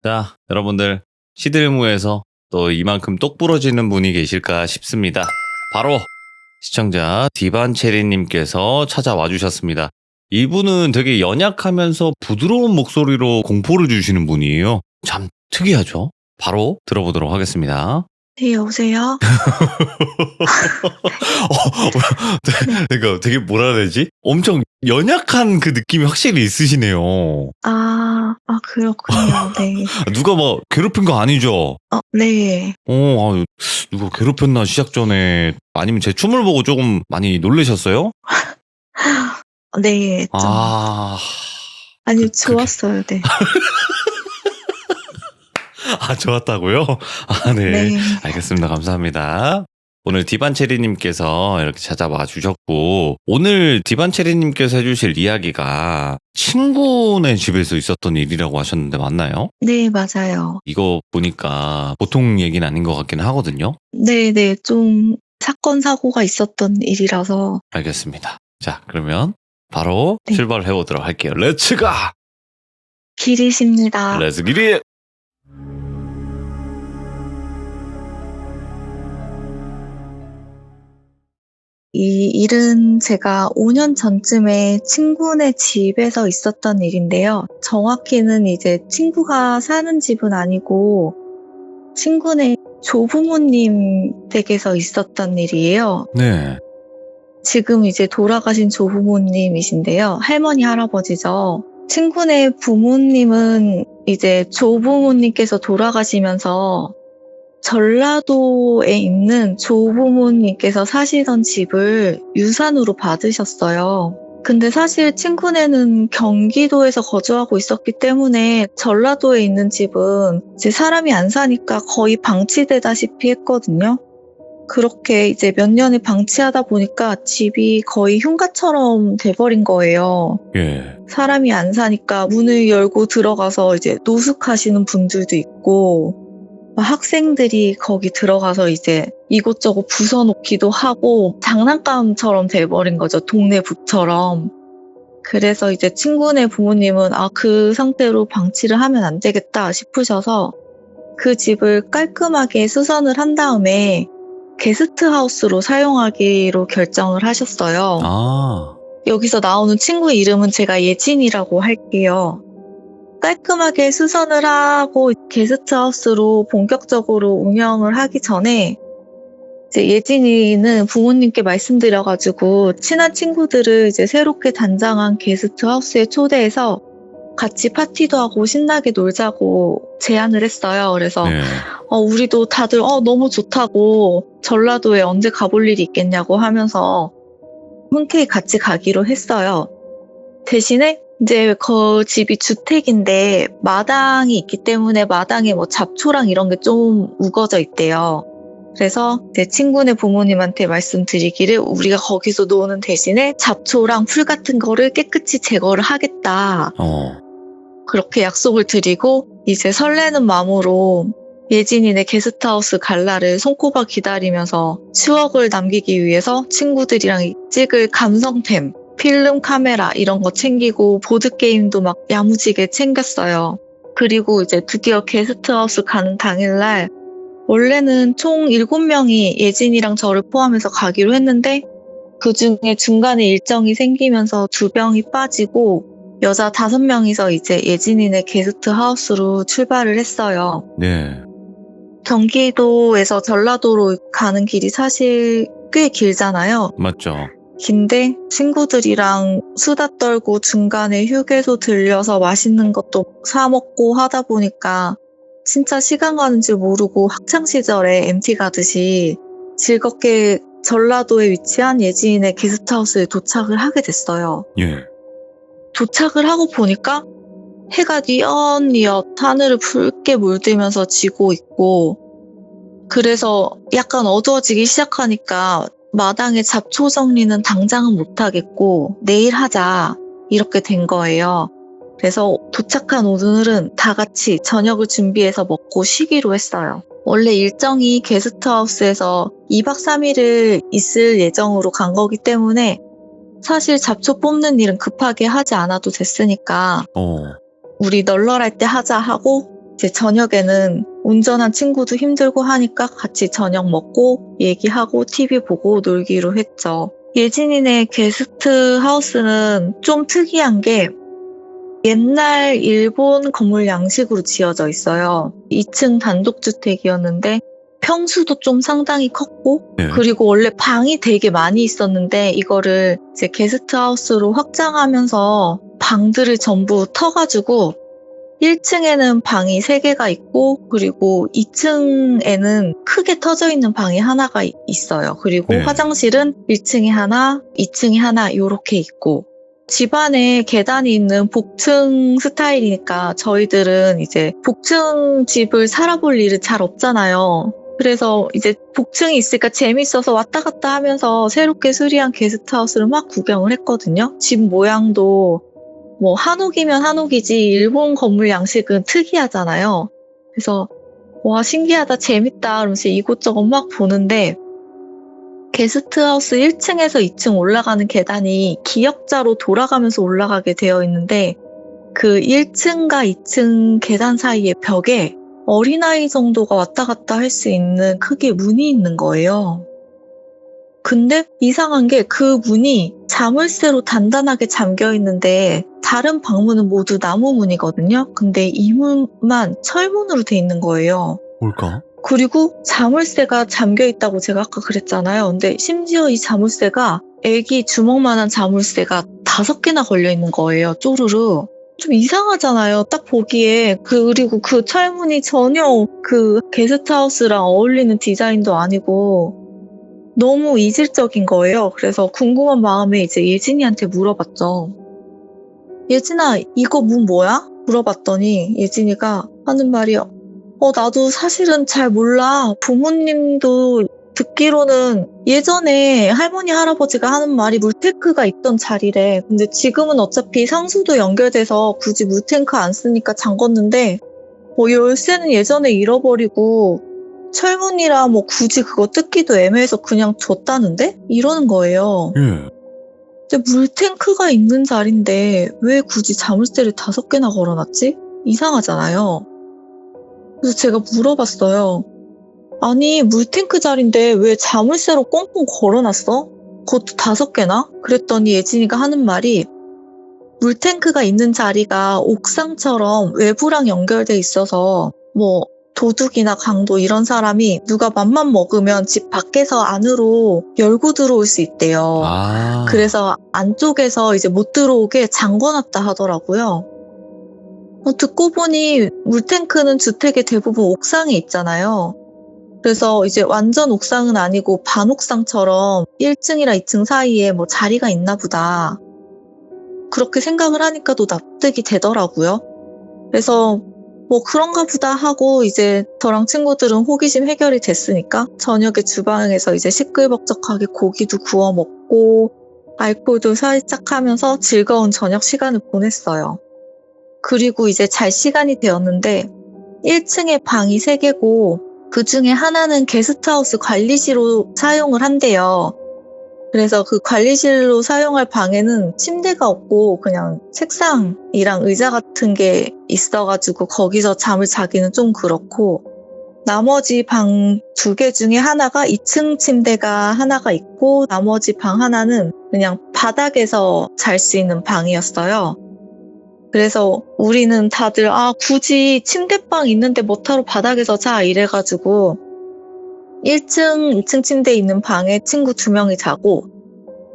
자, 여러분들 시들무에서 또 이만큼 똑 부러지는 분이 계실까 싶습니다. 바로 시청자 디반체리님께서 찾아와 주셨습니다. 이분은 되게 연약하면서 부드러운 목소리로 공포를 주시는 분이에요. 참 특이하죠? 바로 들어보도록 하겠습니다. 네, 여보세요? 그러니까 되게 뭐라 해야 되지? 엄청 연약한 그 느낌이 확실히 있으시네요. 그렇군요. 네. 누가 막 괴롭힌 거 아니죠? 네. 누가 괴롭혔나 시작 전에 아니면 제 춤을 보고 조금 많이 놀라셨어요? 네, 좀. 아니요, 좋았어요, 네. 좋았다고요? 네. 네. 알겠습니다. 감사합니다. 오늘 디반체리님께서 이렇게 찾아와 주셨고, 오늘 디반체리님께서 해주실 이야기가 친구네 집에서 있었던 일이라고 하셨는데 맞나요? 네, 맞아요. 이거 보니까 보통 얘기는 아닌 것 같긴 하거든요. 네, 좀 사건, 사고가 있었던 일이라서. 알겠습니다. 자, 그러면 바로 네. 출발을 해보도록 할게요. 렛츠 가! 길이십니다. 렛츠 기리! 이 일은 제가 5년 전쯤에 친구네 집에서 있었던 일인데요. 정확히는 이제 친구가 사는 집은 아니고 친구네 조부모님 댁에서 있었던 일이에요. 네. 지금 이제 돌아가신 조부모님이신데요. 할머니, 할아버지죠. 친구네 부모님은 이제 조부모님께서 돌아가시면서 전라도에 있는 조부모님께서 사시던 집을 유산으로 받으셨어요. 근데 사실 친구네는 경기도에서 거주하고 있었기 때문에 전라도에 있는 집은 이제 사람이 안 사니까 거의 방치되다시피 했거든요. 그렇게 이제 몇 년을 방치하다 보니까 집이 거의 흉가처럼 돼버린 거예요. 예. 사람이 안 사니까 문을 열고 들어가서 이제 노숙하시는 분들도 있고, 학생들이 거기 들어가서 이제 이곳저곳 부숴놓기도 하고 장난감처럼 돼버린 거죠. 동네 북처럼. 그래서 이제 친구네 부모님은 그 상태로 방치를 하면 안 되겠다 싶으셔서 그 집을 깔끔하게 수선을 한 다음에 게스트하우스로 사용하기로 결정을 하셨어요. 여기서 나오는 친구의 이름은 제가 예진이라고 할게요. 깔끔하게 수선을 하고 게스트하우스로 본격적으로 운영을 하기 전에 이제 예진이는 부모님께 말씀드려가지고 친한 친구들을 이제 새롭게 단장한 게스트하우스에 초대해서 같이 파티도 하고 신나게 놀자고 제안을 했어요. 그래서 네. 우리도 다들 너무 좋다고 전라도에 언제 가볼 일이 있겠냐고 하면서 흔쾌히 같이 가기로 했어요. 대신에 이제 그 집이 주택인데 마당이 있기 때문에 마당에 뭐 잡초랑 이런 게 좀 우거져 있대요. 그래서 제 친구네 부모님한테 말씀드리기를 우리가 거기서 노는 대신에 잡초랑 풀 같은 거를 깨끗이 제거를 하겠다. 그렇게 약속을 드리고 이제 설레는 마음으로 예진이네 게스트하우스 갈 날을 손꼽아 기다리면서 추억을 남기기 위해서 친구들이랑 찍을 감성템, 필름 카메라 이런 거 챙기고 보드게임도 막 야무지게 챙겼어요. 그리고 이제 드디어 게스트하우스 가는 당일날 원래는 총 7명이 예진이랑 저를 포함해서 가기로 했는데 그중에 중간에 일정이 생기면서 2명이 빠지고 여자 5명이서 이제 예진이네 게스트하우스로 출발을 했어요. 네. 경기도에서 전라도로 가는 길이 사실 꽤 길잖아요. 맞죠. 긴데 친구들이랑 수다 떨고 중간에 휴게소 들려서 맛있는 것도 사 먹고 하다 보니까 진짜 시간 가는 줄 모르고 학창시절에 MT 가듯이 즐겁게 전라도에 위치한 예진이네 게스트하우스에 도착을 하게 됐어요. 예. 도착을 하고 보니까 해가 뉘엿뉘엿 하늘을 붉게 물들면서 지고 있고 그래서 약간 어두워지기 시작하니까 마당에 잡초 정리는 당장은 못하겠고 내일 하자 이렇게 된 거예요. 그래서 도착한 오늘은 다 같이 저녁을 준비해서 먹고 쉬기로 했어요. 원래 일정이 게스트하우스에서 2박 3일을 있을 예정으로 간 거기 때문에 사실 잡초 뽑는 일은 급하게 하지 않아도 됐으니까 우리 널널할 때 하자 하고 이제 저녁에는 운전한 친구도 힘들고 하니까 같이 저녁 먹고 얘기하고 TV 보고 놀기로 했죠. 예진이네 게스트 하우스는 좀 특이한 게 옛날 일본 건물 양식으로 지어져 있어요. 2층 단독주택이었는데 평수도 좀 상당히 컸고 네. 그리고 원래 방이 되게 많이 있었는데 이거를 이제 게스트하우스로 확장하면서 방들을 전부 터가지고 1층에는 방이 3개가 있고 그리고 2층에는 크게 터져 있는 방이 하나가 있어요. 그리고 네. 화장실은 1층에 하나, 2층에 하나 이렇게 있고 집안에 계단이 있는 복층 스타일이니까 저희들은 이제 복층 집을 살아볼 일은 잘 없잖아요. 그래서 이제 복층이 있으니까 재밌어서 왔다 갔다 하면서 새롭게 수리한 게스트하우스를 막 구경을 했거든요. 집 모양도 뭐 한옥이면 한옥이지 일본 건물 양식은 특이하잖아요. 그래서 와 신기하다 재밌다 그러면서 이곳저곳 막 보는데 게스트하우스 1층에서 2층 올라가는 계단이 기역자로 돌아가면서 올라가게 되어 있는데 그 1층과 2층 계단 사이의 벽에 어린아이 정도가 왔다 갔다 할 수 있는 크게 문이 있는 거예요. 근데 이상한 게 그 문이 자물쇠로 단단하게 잠겨 있는데 다른 방문은 모두 나무 문이거든요. 근데 이 문만 철문으로 돼 있는 거예요. 뭘까? 그리고 자물쇠가 잠겨 있다고 제가 아까 그랬잖아요. 근데 심지어 이 자물쇠가 애기 주먹만한 자물쇠가 5개나 걸려 있는 거예요. 쪼르르. 좀 이상하잖아요. 딱 보기에. 그리고 그 철문이 전혀 그 게스트하우스랑 어울리는 디자인도 아니고 너무 이질적인 거예요. 그래서 궁금한 마음에 이제 예진이한테 물어봤죠. 예진아, 이거 문 뭐야? 물어봤더니 예진이가 하는 말이 나도 사실은 잘 몰라. 부모님도 듣기로는 예전에 할머니, 할아버지가 하는 말이 물탱크가 있던 자리래. 근데 지금은 어차피 상수도 연결돼서 굳이 물탱크 안 쓰니까 잠궜는데 열쇠는 예전에 잃어버리고 철문이라 뭐 굳이 그거 뜯기도 애매해서 그냥 줬다는데? 이러는 거예요. 예. 근데 물탱크가 있는 자리인데 왜 굳이 자물쇠를 5개나 걸어놨지? 이상하잖아요. 그래서 제가 물어봤어요. 아니 물탱크 자리인데 왜 자물쇠로 꽁꽁 걸어놨어? 그것도 5개나? 그랬더니 예진이가 하는 말이 물탱크가 있는 자리가 옥상처럼 외부랑 연결돼 있어서 뭐 도둑이나 강도 이런 사람이 누가 맘만 먹으면 집 밖에서 안으로 열고 들어올 수 있대요. 아. 그래서 안쪽에서 이제 못 들어오게 잠궈놨다 하더라고요. 듣고 보니 물탱크는 주택의 대부분 옥상에 있잖아요. 그래서 이제 완전 옥상은 아니고 반옥상처럼 1층이랑 2층 사이에 뭐 자리가 있나 보다. 그렇게 생각을 하니까 또 납득이 되더라고요. 그래서 뭐 그런가 보다 하고 이제 저랑 친구들은 호기심 해결이 됐으니까 저녁에 주방에서 이제 시끌벅적하게 고기도 구워 먹고 알코올도 살짝 하면서 즐거운 저녁 시간을 보냈어요. 그리고 이제 잘 시간이 되었는데 1층에 방이 3개고 그 중에 하나는 게스트하우스 관리실로 사용을 한대요. 그래서 그 관리실로 사용할 방에는 침대가 없고 그냥 책상이랑 의자 같은 게 있어가지고 거기서 잠을 자기는 좀 그렇고 나머지 방 2개 중에 하나가 2층 침대가 하나가 있고 나머지 방 하나는 그냥 바닥에서 잘 수 있는 방이었어요. 그래서 우리는 다들 굳이 침대방 있는데 뭐하러 바닥에서 자 이래가지고 1층, 2층 침대에 있는 방에 친구 2명이 자고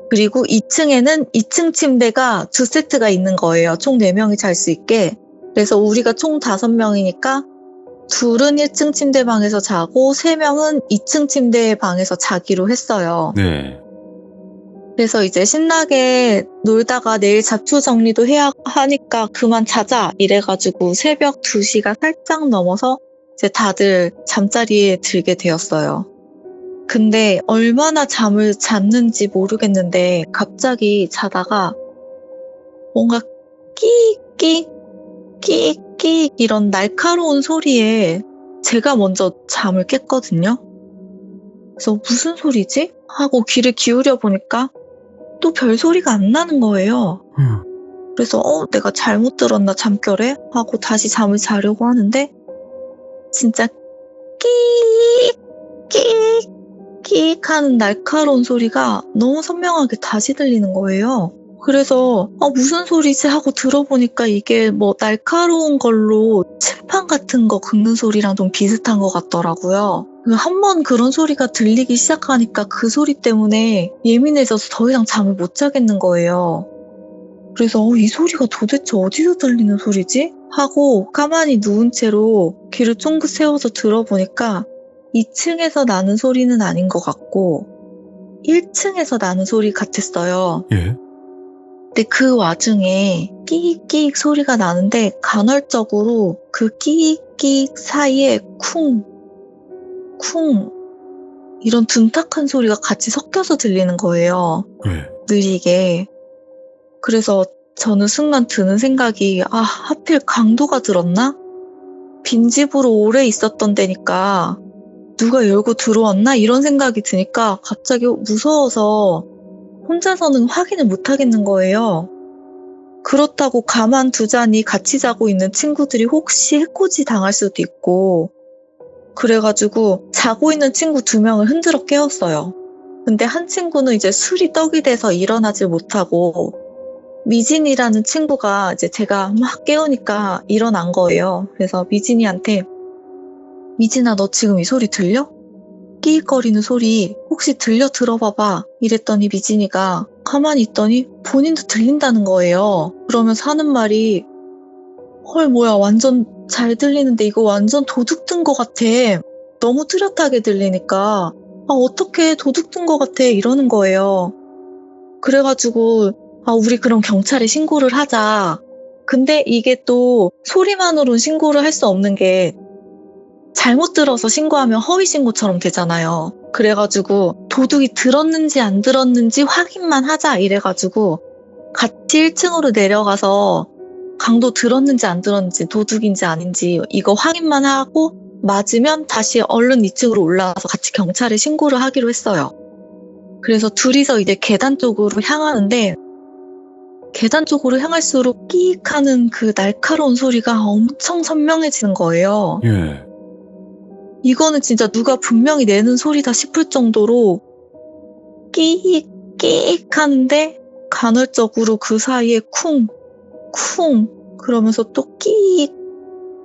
그리고 2층에는 2층 침대가 2세트가 있는 거예요. 총 4명이 잘 수 있게. 그래서 우리가 총 5명이니까 둘은 1층 침대방에서 자고 3명은 2층 침대방에서 자기로 했어요. 네. 그래서 이제 신나게 놀다가 내일 잡초 정리도 해야 하니까 그만 자자 이래가지고 새벽 2시가 살짝 넘어서 이제 다들 잠자리에 들게 되었어요. 근데 얼마나 잠을 잤는지 모르겠는데 갑자기 자다가 뭔가 끼익 끼익 이런 날카로운 소리에 제가 먼저 잠을 깼거든요. 그래서 무슨 소리지? 하고 귀를 기울여 보니까 또 별 소리가 안 나는 거예요. 그래서 내가 잘못 들었나 잠결에? 하고 다시 잠을 자려고 하는데 진짜 끼익 하는 날카로운 소리가 너무 선명하게 다시 들리는 거예요. 그래서 무슨 소리지 하고 들어보니까 이게 뭐 날카로운 걸로 칠판 같은 거 긁는 소리랑 좀 비슷한 것 같더라고요. 한 번 그런 소리가 들리기 시작하니까 그 소리 때문에 예민해져서 더 이상 잠을 못 자겠는 거예요. 그래서 이 소리가 도대체 어디서 들리는 소리지? 하고 가만히 누운 채로 귀를 쫑긋 세워서 들어보니까 2층에서 나는 소리는 아닌 것 같고 1층에서 나는 소리 같았어요. 예. 근데 그 와중에 끼익 소리가 나는데 간헐적으로 그 끼익 사이에 쿵 이런 둔탁한 소리가 같이 섞여서 들리는 거예요. 예. 느리게. 그래서 저는 순간 드는 생각이 하필 강도가 들었나? 빈집으로 오래 있었던 데니까 누가 열고 들어왔나? 이런 생각이 드니까 갑자기 무서워서 혼자서는 확인을 못 하겠는 거예요. 그렇다고 가만두자니 같이 자고 있는 친구들이 혹시 해코지 당할 수도 있고 그래가지고 자고 있는 친구 2명을 흔들어 깨웠어요. 근데 한 친구는 이제 술이 떡이 돼서 일어나질 못하고 미진이라는 친구가 이제 제가 막 깨우니까 일어난 거예요. 그래서 미진이한테 미진아 너 지금 이 소리 들려? 끼익거리는 소리 혹시 들어봐봐 이랬더니 미진이가 가만히 있더니 본인도 들린다는 거예요. 그러면서 하는 말이 헐 뭐야 완전 잘 들리는데 이거 완전 도둑 든 것 같아. 너무 뚜렷하게 들리니까 어떻게 도둑 든 것 같아 이러는 거예요. 그래가지고 우리 그럼 경찰에 신고를 하자. 근데 이게 또 소리만으로는 신고를 할 수 없는 게 잘못 들어서 신고하면 허위 신고처럼 되잖아요. 그래가지고 도둑이 들었는지 안 들었는지 확인만 하자 이래가지고 같이 1층으로 내려가서 강도 들었는지 안 들었는지 도둑인지 아닌지 이거 확인만 하고 맞으면 다시 얼른 2층으로 올라가서 같이 경찰에 신고를 하기로 했어요. 그래서 둘이서 이제 계단 쪽으로 향하는데 계단 쪽으로 향할수록 끼익 하는 그 날카로운 소리가 엄청 선명해지는 거예요. 예. 이거는 진짜 누가 분명히 내는 소리다 싶을 정도로 끼익 하는데 간헐적으로 그 사이에 쿵 그러면서 또 끼익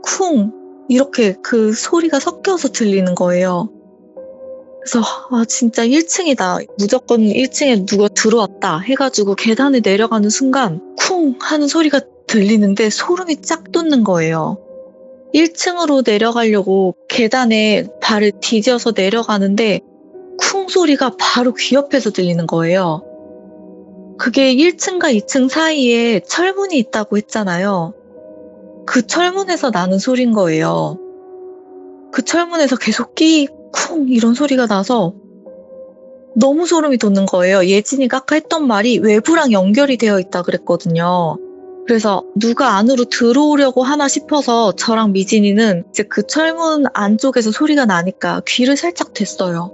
쿵 이렇게 그 소리가 섞여서 들리는 거예요. 그래서 진짜 1층이다. 무조건 1층에 누가 들어왔다 해가지고 계단에 내려가는 순간 쿵 하는 소리가 들리는데 소름이 쫙 돋는 거예요. 1층으로 내려가려고 계단에 발을 디뎌서 내려가는데 쿵 소리가 바로 귀 옆에서 들리는 거예요. 그게 1층과 2층 사이에 철문이 있다고 했잖아요. 그 철문에서 나는 소리인 거예요. 그 철문에서 계속 쿵 이런 소리가 나서 너무 소름이 돋는 거예요. 예진이가 아까 했던 말이 외부랑 연결이 되어 있다 그랬거든요. 그래서 누가 안으로 들어오려고 하나 싶어서 저랑 미진이는 이제 그 철문 안쪽에서 소리가 나니까 귀를 살짝 댔어요.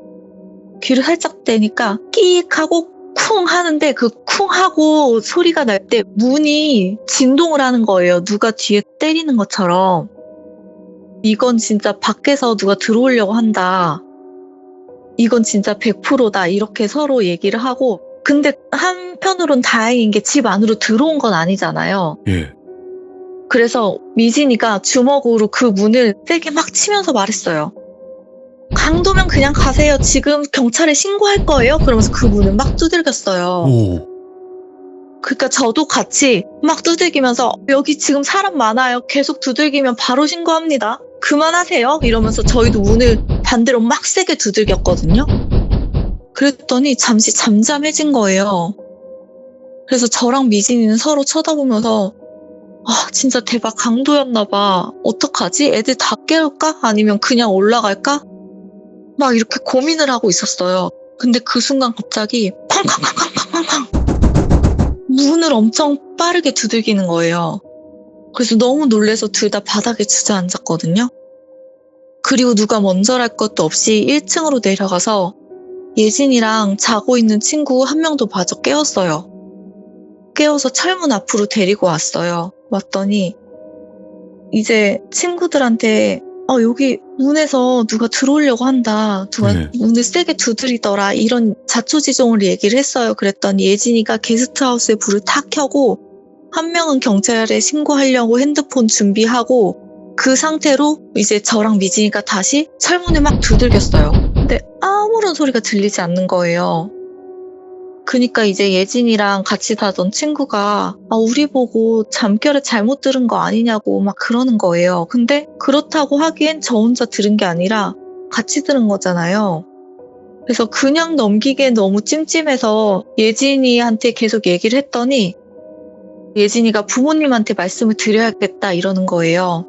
귀를 살짝 대니까 끼익 하고 쿵 하는데 그 쿵 하고 소리가 날 때 문이 진동을 하는 거예요. 누가 뒤에 때리는 것처럼. 이건 진짜 밖에서 누가 들어오려고 한다. 이건 진짜 100%다. 이렇게 서로 얘기를 하고 근데 한편으론 다행인 게 집 안으로 들어온 건 아니잖아요. 예. 그래서 미진이가 주먹으로 그 문을 세게 막 치면서 말했어요. 강도면 그냥 가세요. 지금 경찰에 신고할 거예요. 그러면서 그 문을 막 두들겼어요. 오. 그러니까 저도 같이 막 두들기면서 여기 지금 사람 많아요. 계속 두들기면 바로 신고합니다. 그만하세요. 이러면서 저희도 문을 반대로 막 세게 두들겼거든요. 그랬더니 잠시 잠잠해진 거예요. 그래서 저랑 미진이는 서로 쳐다보면서 진짜 대박 강도였나 봐. 어떡하지? 애들 다 깨울까? 아니면 그냥 올라갈까? 막 이렇게 고민을 하고 있었어요. 근데 그 순간 갑자기 쾅쾅쾅쾅쾅쾅 문을 엄청 빠르게 두들기는 거예요. 그래서 너무 놀라서 둘 다 바닥에 주저앉았거든요. 그리고 누가 먼저랄 것도 없이 1층으로 내려가서 예진이랑 자고 있는 친구 한 명도 마저 깨웠어요. 깨워서 철문 앞으로 데리고 왔어요. 왔더니 이제 친구들한테 여기 문에서 누가 들어오려고 한다. 누가 네. 문을 세게 두드리더라. 이런 자초지종을 얘기를 했어요. 그랬더니 예진이가 게스트하우스에 불을 탁 켜고 한 명은 경찰에 신고하려고 핸드폰 준비하고 그 상태로 이제 저랑 미진이가 다시 철문을 막 두들겼어요. 근데 아무런 소리가 들리지 않는 거예요. 그니까 이제 예진이랑 같이 사던 친구가 우리 보고 잠결에 잘못 들은 거 아니냐고 막 그러는 거예요. 근데 그렇다고 하기엔 저 혼자 들은 게 아니라 같이 들은 거잖아요. 그래서 그냥 넘기기엔 너무 찜찜해서 예진이한테 계속 얘기를 했더니 예진이가 부모님한테 말씀을 드려야겠다 이러는 거예요.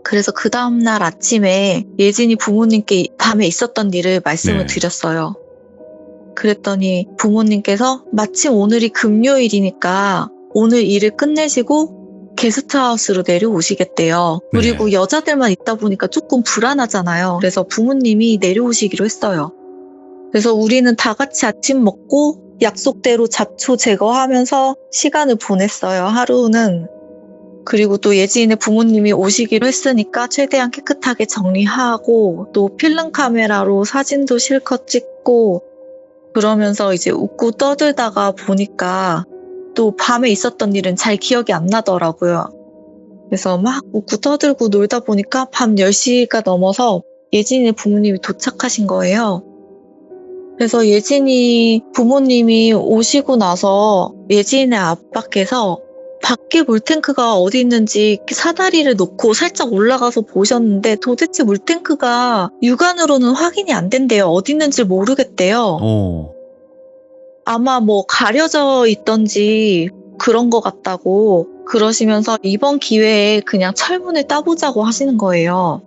그래서 그 다음날 아침에 예진이 부모님께 밤에 있었던 일을 말씀을 네. 드렸어요. 그랬더니 부모님께서 마침 오늘이 금요일이니까 오늘 일을 끝내시고 게스트하우스로 내려오시겠대요. 네. 그리고 여자들만 있다 보니까 조금 불안하잖아요. 그래서 부모님이 내려오시기로 했어요. 그래서 우리는 다 같이 아침 먹고 약속대로 잡초 제거하면서 시간을 보냈어요. 하루는. 그리고 또 예진이네 부모님이 오시기로 했으니까 최대한 깨끗하게 정리하고 또 필름 카메라로 사진도 실컷 찍고 그러면서 이제 웃고 떠들다가 보니까 또 밤에 있었던 일은 잘 기억이 안 나더라고요. 그래서 막 웃고 떠들고 놀다 보니까 밤 10시가 넘어서 예진이네 부모님이 도착하신 거예요. 그래서 예진이 부모님이 오시고 나서 예진이네 아빠께서 밖에 물탱크가 어디 있는지 사다리를 놓고 살짝 올라가서 보셨는데 도대체 물탱크가 육안으로는 확인이 안 된대요. 어디 있는지 모르겠대요. 아마 뭐 가려져 있던지 그런 것 같다고 그러시면서 이번 기회에 그냥 철문을 따보자고 하시는 거예요.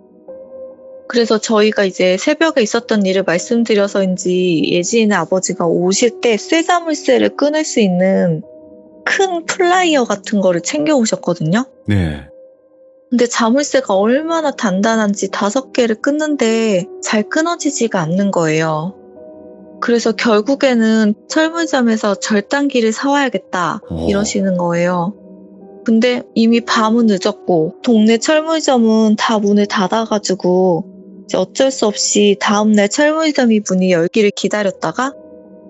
그래서 저희가 이제 새벽에 있었던 일을 말씀드려서인지 예지인의 아버지가 오실 때 쇠자물쇠를 끊을 수 있는 큰 플라이어 같은 거를 챙겨 오셨거든요. 네. 근데 자물쇠가 얼마나 단단한지 5개를 끊는데 잘 끊어지지가 않는 거예요. 그래서 결국에는 철물점에서 절단기를 사와야겠다 이러시는 거예요. 근데 이미 밤은 늦었고 동네 철물점은 다 문을 닫아가지고 이제 어쩔 수 없이 다음날 철물점이 문이 열기를 기다렸다가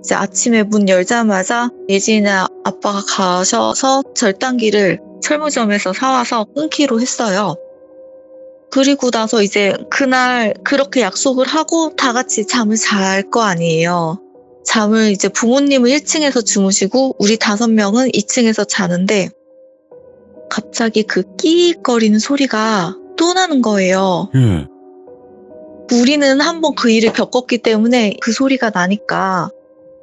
이제 아침에 문 열자마자 예진의 아빠가 가셔서 절단기를 철물점에서 사와서 끊기로 했어요. 그리고 나서 이제 그날 그렇게 약속을 하고 다 같이 잠을 잘 거 아니에요. 잠을 이제 부모님은 1층에서 주무시고 우리 5명은 2층에서 자는데 갑자기 그 끼익거리는 소리가 또 나는 거예요. 예. 우리는 한번 그 일을 겪었기 때문에 그 소리가 나니까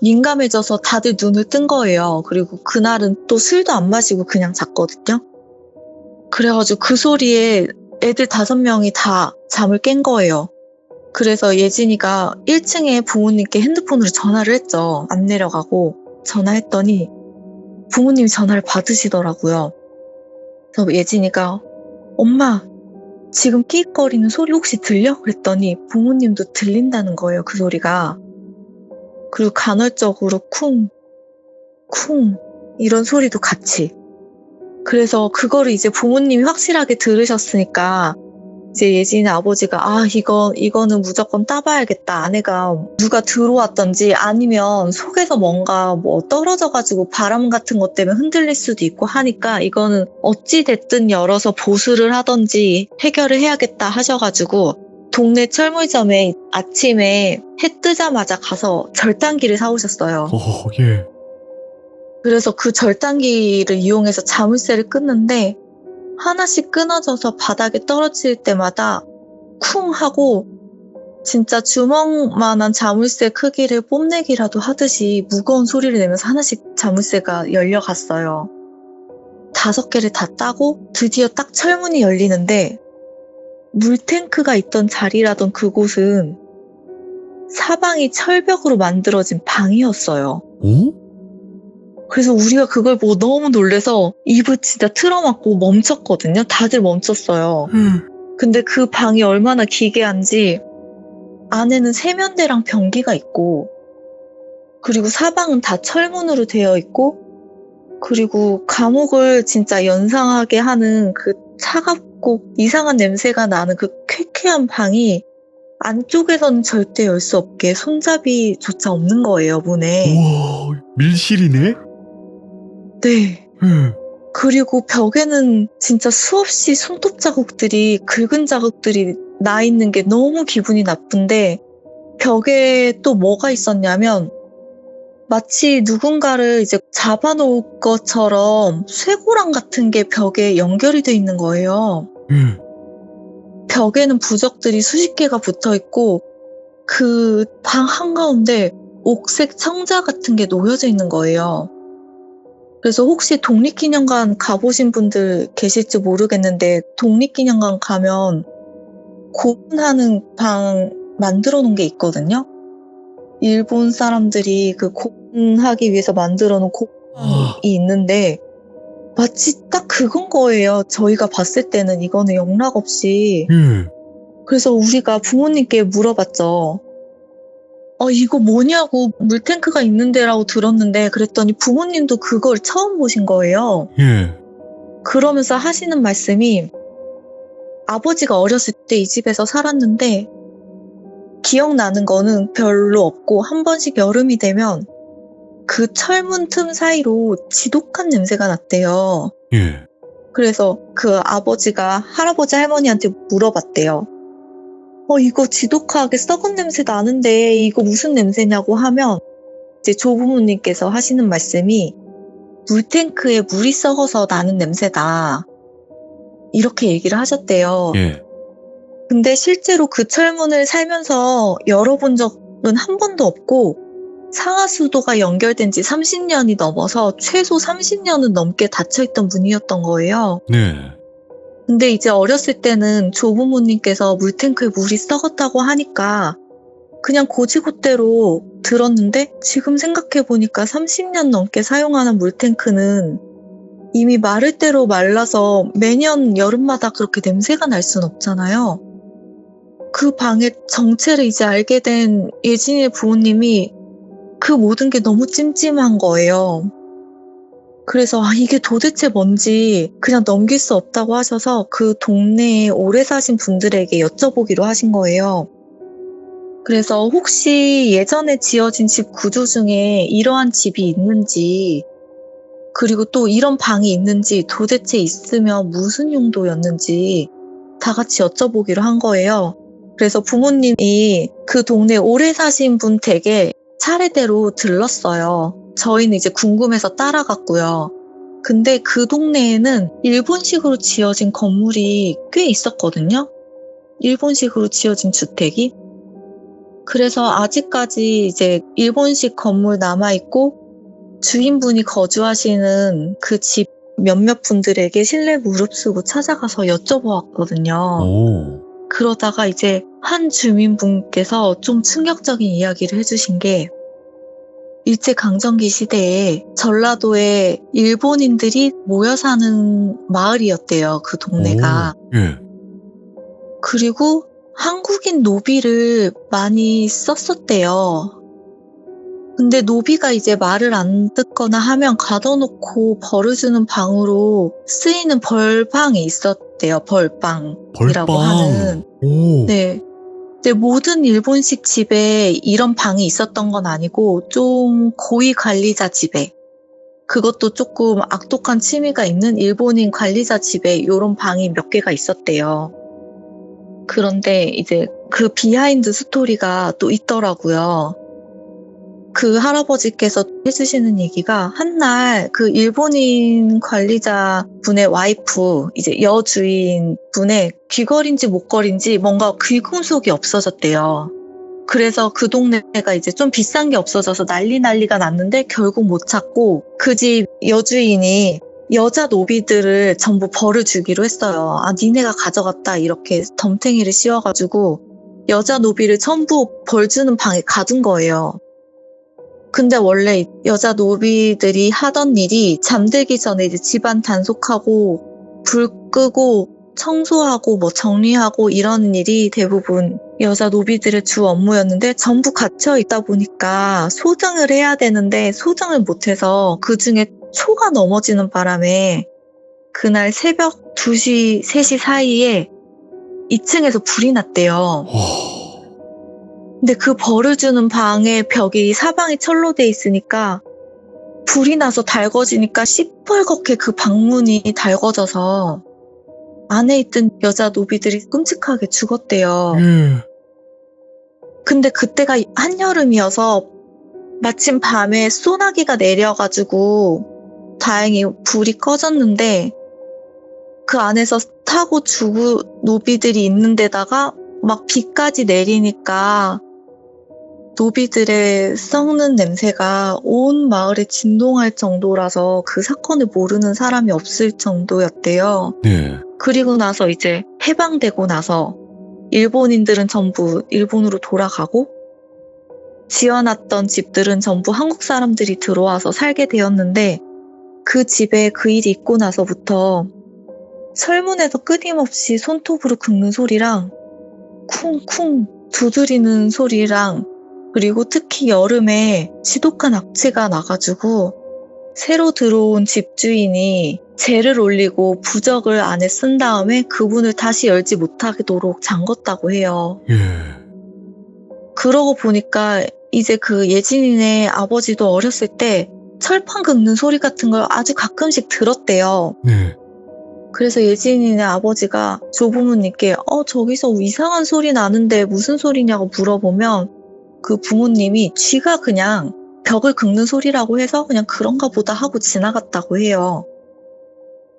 민감해져서 다들 눈을 뜬 거예요. 그리고 그날은 또 술도 안 마시고 그냥 잤거든요. 그래가지고 그 소리에 애들 5명이 다 잠을 깬 거예요. 그래서 예진이가 1층에 부모님께 핸드폰으로 전화를 했죠. 안 내려가고 전화했더니 부모님이 전화를 받으시더라고요. 그래서 예진이가 엄마 지금 끼익거리는 소리 혹시 들려? 그랬더니 부모님도 들린다는 거예요. 그 소리가. 그리고 간헐적으로 쿵, 쿵 이런 소리도 같이. 그래서 그거를 이제 부모님이 확실하게 들으셨으니까 이제 예진이 아버지가 이거는 무조건 따봐야겠다. 아내가 누가 들어왔던지 아니면 속에서 뭔가 뭐 떨어져가지고 바람 같은 것 때문에 흔들릴 수도 있고 하니까 이거는 어찌 됐든 열어서 보수를 하던지 해결을 해야겠다 하셔가지고 동네 철물점에 아침에 해 뜨자마자 가서 절단기를 사오셨어요. 예. 그래서 그 절단기를 이용해서 자물쇠를 끊는데 하나씩 끊어져서 바닥에 떨어질 때마다 쿵 하고 진짜 주먹만한 자물쇠 크기를 뽐내기라도 하듯이 무거운 소리를 내면서 하나씩 자물쇠가 열려갔어요. 5개를 다 따고 드디어 딱 철문이 열리는데 물탱크가 있던 자리라던 그곳은 사방이 철벽으로 만들어진 방이었어요. 오? 그래서 우리가 그걸 보고 너무 놀래서 입을 진짜 틀어막고 멈췄거든요. 다들 멈췄어요. 근데 그 방이 얼마나 기괴한지 안에는 세면대랑 변기가 있고 그리고 사방은 다 철문으로 되어 있고 그리고 감옥을 진짜 연상하게 하는 그 꼭 이상한 냄새가 나는 그 쾌쾌한 방이 안쪽에서는 절대 열 수 없게 손잡이조차 없는 거예요, 문에. 우와, 밀실이네? 네. 예. 그리고 벽에는 진짜 수없이 손톱 자국들이, 긁은 자국들이 나 있는 게 너무 기분이 나쁜데, 벽에 또 뭐가 있었냐면 마치 누군가를 이제 잡아놓을 것처럼 쇠고랑 같은 게 벽에 연결이 돼 있는 거예요. 예. 벽에는 부적들이 수십 개가 붙어 있고 그 방 한가운데 옥색 청자 같은 게 놓여져 있는 거예요. 그래서 혹시 독립기념관 가보신 분들 계실지 모르겠는데, 독립기념관 가면 고문하는 방 만들어 놓은 게 있거든요. 일본 사람들이 그 고문하기 위해서 만들어 놓은 고문이 있는데 마치 딱 그건 거예요. 저희가 봤을 때는 이거는 영락 없이. 예. 그래서 우리가 부모님께 물어봤죠. 이거 뭐냐고, 물탱크가 있는데라고 들었는데, 그랬더니 부모님도 그걸 처음 보신 거예요. 예. 그러면서 하시는 말씀이, 아버지가 어렸을 때 이 집에서 살았는데 기억나는 거는 별로 없고, 한 번씩 여름이 되면 그 철문 틈 사이로 지독한 냄새가 났대요. 예. 그래서 그 아버지가 할아버지 할머니한테 물어봤대요. 이거 지독하게 썩은 냄새 나는데 이거 무슨 냄새냐고 하면 이제 조부모님께서 하시는 말씀이, 물탱크에 물이 썩어서 나는 냄새다, 이렇게 얘기를 하셨대요. 예. 근데 실제로 그 철문을 살면서 열어본 적은 한 번도 없고, 상하수도가 연결된 지 30년이 넘어서 최소 30년은 넘게 닫혀있던 문이었던 거예요. 네. 근데 이제 어렸을 때는 조부모님께서 물탱크에 물이 썩었다고 하니까 그냥 고지고대로 들었는데, 지금 생각해보니까 30년 넘게 사용하는 물탱크는 이미 마를 대로 말라서 매년 여름마다 그렇게 냄새가 날 순 없잖아요. 그 방의 정체를 이제 알게 된 예진이의 부모님이 그 모든 게 너무 찜찜한 거예요. 그래서 이게 도대체 뭔지 그냥 넘길 수 없다고 하셔서 그 동네에 오래 사신 분들에게 여쭤보기로 하신 거예요. 그래서 혹시 예전에 지어진 집 구조 중에 이러한 집이 있는지, 그리고 또 이런 방이 있는지, 도대체 있으면 무슨 용도였는지 다 같이 여쭤보기로 한 거예요. 그래서 부모님이 그 동네에 오래 사신 분 댁에 차례대로 들렀어요. 저희는 이제 궁금해서 따라갔고요. 근데 그 동네에는 일본식으로 지어진 건물이 꽤 있었거든요. 일본식으로 지어진 주택이. 그래서 아직까지 이제 일본식 건물 남아있고, 주인분이 거주하시는 그 집 몇몇 분들에게 실내 무릅쓰고 찾아가서 여쭤보았거든요. 오. 그러다가 이제 한 주민분께서 좀 충격적인 이야기를 해주신 게, 일제강점기 시대에 전라도에 일본인들이 모여 사는 마을이었대요, 그 동네가. 오. 예. 그리고 한국인 노비를 많이 썼었대요. 근데 노비가 이제 말을 안 듣거나 하면 가둬놓고 벌을 주는 방으로 쓰이는 벌방이 있었대요. 벌방이라고 벌방. 하는. 오. 네. 근데 모든 일본식 집에 이런 방이 있었던 건 아니고, 좀 고위 관리자 집에, 그것도 조금 악독한 취미가 있는 일본인 관리자 집에 이런 방이 몇 개가 있었대요. 그런데 이제 그 비하인드 스토리가 또 있더라고요. 그 할아버지께서 해주시는 얘기가, 한날 그 일본인 관리자 분의 와이프, 이제 여주인 분의 귀걸인지 목걸인지 뭔가 귀금속이 없어졌대요. 그래서 그 동네가 이제 좀 비싼 게 없어져서 난리가 났는데 결국 못 찾고, 그 집 여주인이 여자 노비들을 전부 벌을 주기로 했어요. 니네가 가져갔다, 이렇게 덤탱이를 씌워가지고 여자 노비를 전부 벌 주는 방에 가둔 거예요. 근데 원래 여자 노비들이 하던 일이 잠들기 전에 이제 집안 단속하고 불 끄고 청소하고 뭐 정리하고 이런 일이 대부분 여자 노비들의 주 업무였는데, 전부 갇혀 있다 보니까 소정을 해야 되는데 소정을 못해서 그 중에 초가 넘어지는 바람에 그날 새벽 2시, 3시 사이에 2층에서 불이 났대요. 근데 그 벌을 주는 방의 벽이 사방이 철로 돼 있으니까 불이 나서 달궈지니까 시뻘겋게 그 방문이 달궈져서 안에 있던 여자 노비들이 끔찍하게 죽었대요. 예. 근데 그때가 한여름이어서 마침 밤에 소나기가 내려가지고 다행히 불이 꺼졌는데 그 안에서 타고 죽은 노비들이 있는 데다가 막 비까지 내리니까 노비들의 썩는 냄새가 온 마을에 진동할 정도라서 그 사건을 모르는 사람이 없을 정도였대요. 네. 그리고 나서 이제 해방되고 나서 일본인들은 전부 일본으로 돌아가고 지어놨던 집들은 전부 한국 사람들이 들어와서 살게 되었는데 그 집에 그 일이 있고 나서부터 철문에서 끊임없이 손톱으로 긁는 소리랑 쿵쿵 두드리는 소리랑 그리고 특히 여름에 지독한 악취가 나가지고 새로 들어온 집주인이 재를 올리고 부적을 안에 쓴 다음에 그분을 다시 열지 못하도록 잠궜다고 해요. 예. 그러고 보니까 이제 그 예진이네 아버지도 어렸을 때 철판 긁는 소리 같은 걸 아주 가끔씩 들었대요. 네. 그래서 예진이네 아버지가 조부모님께 저기서 이상한 소리 나는데 무슨 소리냐고 물어보면 그 부모님이 쥐가 그냥 벽을 긁는 소리라고 해서 그냥 그런가 보다 하고 지나갔다고 해요.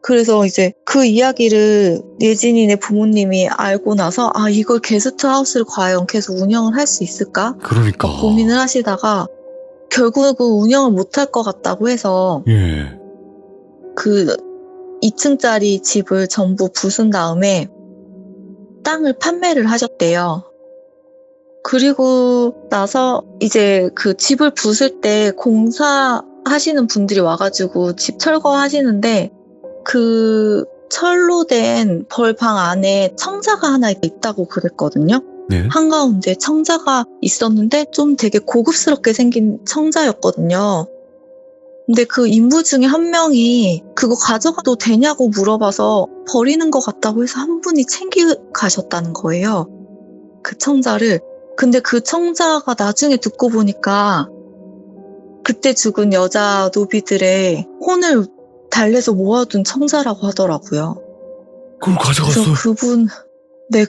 그래서 이제 그 이야기를 예진이네 부모님이 알고 나서 이걸 게스트하우스를 과연 계속 운영을 할 수 있을까? 그러니까. 고민을 하시다가 결국은 운영을 못할 것 같다고 해서 예. 그 2층짜리 집을 전부 부순 다음에 땅을 판매를 하셨대요. 그리고 나서 이제 그 집을 부술 때 공사하시는 분들이 와가지고 집 철거하시는데 그 철로 된 벌방 안에 청자가 하나 있다고 그랬거든요. 네. 한가운데 청자가 있었는데 좀 되게 고급스럽게 생긴 청자였거든요. 근데 그 인부 중에 한 명이 그거 가져가도 되냐고 물어봐서 버리는 것 같다고 해서 한 분이 챙겨가셨다는 거예요. 그 청자를. 근데 그 청자가 나중에 듣고 보니까 그때 죽은 여자 노비들의 혼을 달래서 모아둔 청자라고 하더라고요. 그걸 가져갔어. 그래서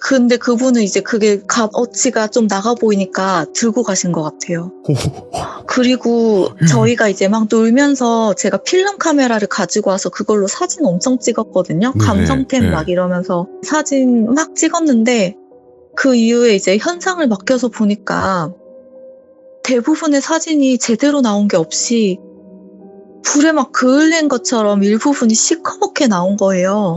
근데 그분은 이제 그게 값어치가 좀 나가 보이니까 들고 가신 것 같아요. 그리고 저희가 이제 막 놀면서 제가 필름 카메라를 가지고 와서 그걸로 사진 엄청 찍었거든요. 네, 감성템 네. 막 이러면서 사진 막 찍었는데 그 이후에 이제 현상을 맡겨서 보니까 대부분의 사진이 제대로 나온 게 없이 불에 막 그을린 것처럼 일부분이 시커멓게 나온 거예요.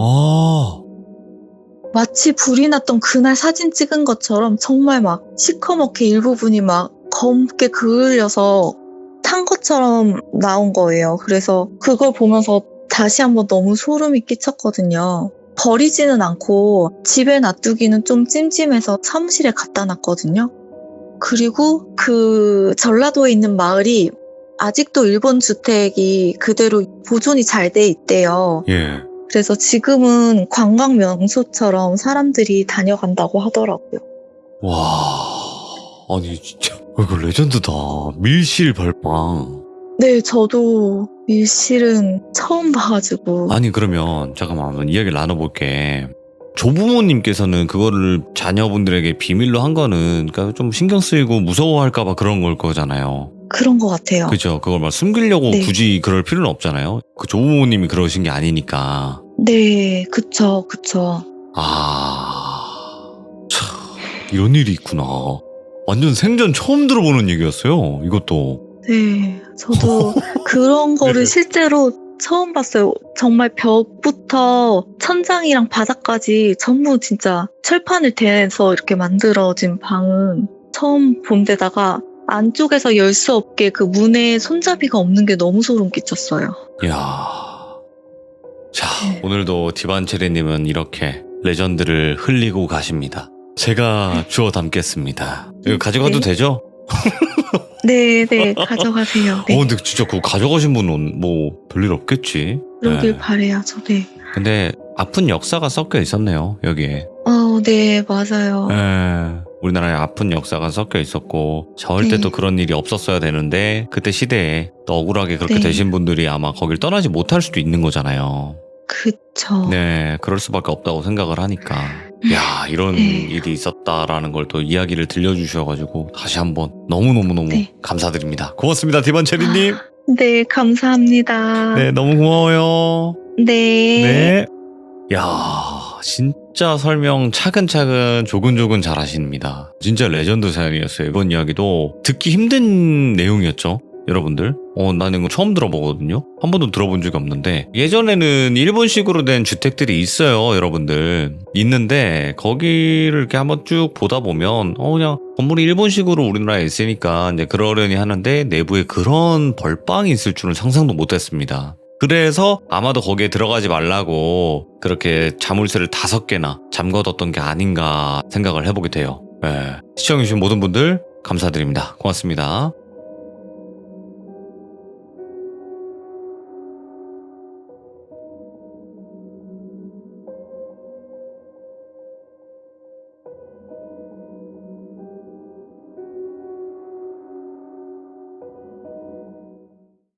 마치 불이 났던 그날 사진 찍은 것처럼 정말 막 시커멓게 일부분이 막 검게 그을려서 탄 것처럼 나온 거예요. 그래서 그걸 보면서 다시 한번 너무 소름이 끼쳤거든요. 버리지는 않고 집에 놔두기는 좀 찜찜해서 사무실에 갖다 놨거든요. 그리고 그 전라도에 있는 마을이 아직도 일본 주택이 그대로 보존이 잘 돼 있대요. 예. 그래서 지금은 관광 명소처럼 사람들이 다녀간다고 하더라고요. 와. 아니 진짜 이거 레전드다. 밀실 벌빵. 네, 저도 밀실은 처음 봐가지고. 아니 그러면 잠깐만 한번 이야기를 나눠볼게. 조부모님께서는 그거를 자녀분들에게 비밀로 한 거는 그러니까 좀 신경 쓰이고 무서워할까봐 그런 걸 거잖아요. 그런 것 같아요. 그죠? 그걸 막 숨기려고 네. 굳이 그럴 필요는 없잖아요. 그 조부모님이 그러신 게 아니니까. 네, 그쵸. 참, 이런 일이 있구나. 완전 생전 처음 들어보는 얘기였어요. 이것도. 네, 저도 그런 거를 실제로 처음 봤어요. 정말 벽부터 천장이랑 바닥까지 전부 진짜 철판을 대서 이렇게 만들어진 방은 처음 본 데다가 안쪽에서 열 수 없게 그 문에 손잡이가 없는 게 너무 소름 끼쳤어요. 이야. 자, 네. 오늘도 디반체리님은 이렇게 레전드를 흘리고 가십니다. 제가 주워 담겠습니다. 이거 가져가도 네. 되죠? 네, 가져가세요. 네. 근데 진짜 그거 가져가신 분은 뭐 별일 없겠지. 그러길 네. 바래야죠. 네. 근데 아픈 역사가 섞여 있었네요, 여기에. 네, 맞아요. 우리나라에 아픈 역사가 섞여 있었고 절대 네. 또 그런 일이 없었어야 되는데 그때 시대에 또 억울하게 그렇게 네. 되신 분들이 아마 거길 떠나지 못할 수도 있는 거잖아요. 그쵸. 네, 그럴 수밖에 없다고 생각을 하니까. 야, 이런 네. 일이 있었다라는 걸 또 이야기를 들려주셔가지고 다시 한번 너무너무너무 네. 감사드립니다. 고맙습니다, 디반체리님. 네, 감사합니다. 네, 너무 고마워요. 네. 네. 야, 진짜 설명 차근차근 조근조근 잘 하십니다. 진짜 레전드 사연이었어요. 이번 이야기도 듣기 힘든 내용이었죠. 여러분들, 나는 이거 처음 들어보거든요. 한 번도 들어본 적이 없는데 예전에는 일본식으로 된 주택들이 있어요, 여러분들. 있는데 거기를 이렇게 한번 쭉 보다 보면 그냥 건물이 일본식으로 우리나라에 있으니까 이제 그러려니 하는데 내부에 그런 벌빵이 있을 줄은 상상도 못했습니다. 그래서 아마도 거기에 들어가지 말라고 그렇게 자물쇠를 5개나 잠궈뒀던 게 아닌가 생각을 해보게 돼요. 네. 시청해주신 모든 분들 감사드립니다. 고맙습니다.